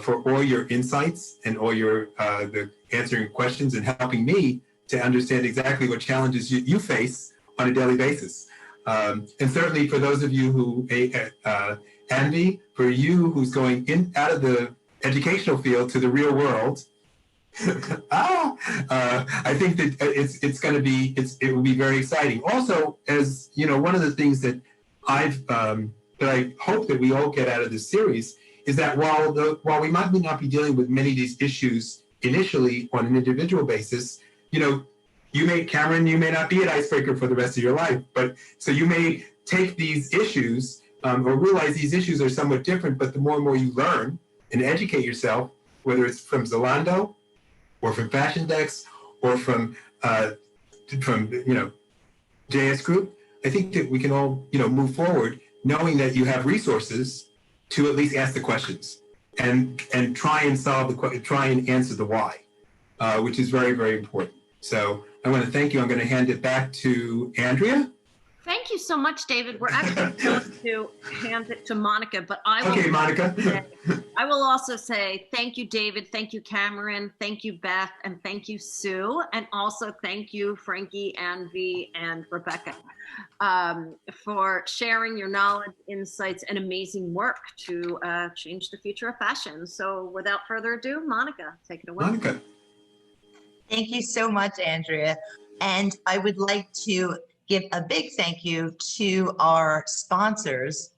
for all your insights and all your the answering questions and helping me to understand exactly what challenges you face on a daily basis. And certainly for those of you who, Andy, for you who's going out of the educational field to the real world, I think that it will be very exciting. Also, as you know, one of the things that that I hope that we all get out of this series is that while we might not be dealing with many of these issues initially on an individual basis, Cameron, you may not be at Icebreaker for the rest of your life, but so you may take these issues or realize these issues are somewhat different, but the more and more you learn and educate yourself, whether it's from Zalando or from Fashion Dex or from JS Group, I think that we can all move forward knowing that you have resources to at least ask the questions and try and answer the why, which is very, very important. So I want to thank you. I'm going to hand it back to Andrea. Thank you so much, David. We're actually going to hand it to Monica, but I will also say thank you, David. Thank you, Cameron. Thank you, Beth. And thank you, Sue. And also thank you, Frankie, Anvi, and Rebecca for sharing your knowledge, insights, and amazing work to change the future of fashion. So without further ado, Monica, take it away. Monica. Thank you so much, Andrea. And I would like to give a big thank you to our sponsors,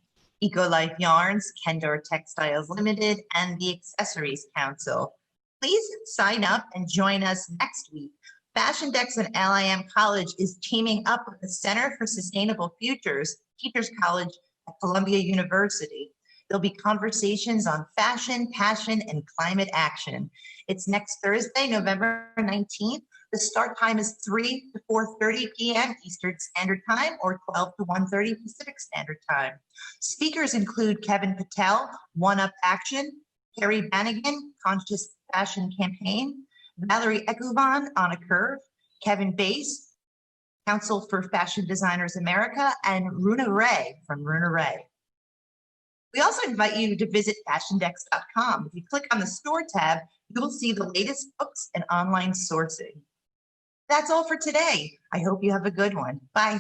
EcoLife Yarns, Kendor Textiles Limited, and the Accessories Council. Please sign up and join us next week. Fashion Dex and LIM College is teaming up with the Center for Sustainable Futures, Teachers College at Columbia University. There'll be conversations on fashion, passion, and climate action. It's next Thursday, November 19th. The start time is 3 to 4:30 p.m. Eastern Standard Time or 12 to 1:30 Pacific Standard Time. Speakers include Kevin Patel, One Up Action, Carrie Bannigan, Conscious Fashion Campaign, Valerie Ekuvan, On a Curve, Kevin Bass, Council for Fashion Designers America, and Runa Ray from Runa Ray. We also invite you to visit fashiondex.com. If you click on the store tab, you will see the latest books and online sourcing. That's all for today. I hope you have a good one. Bye.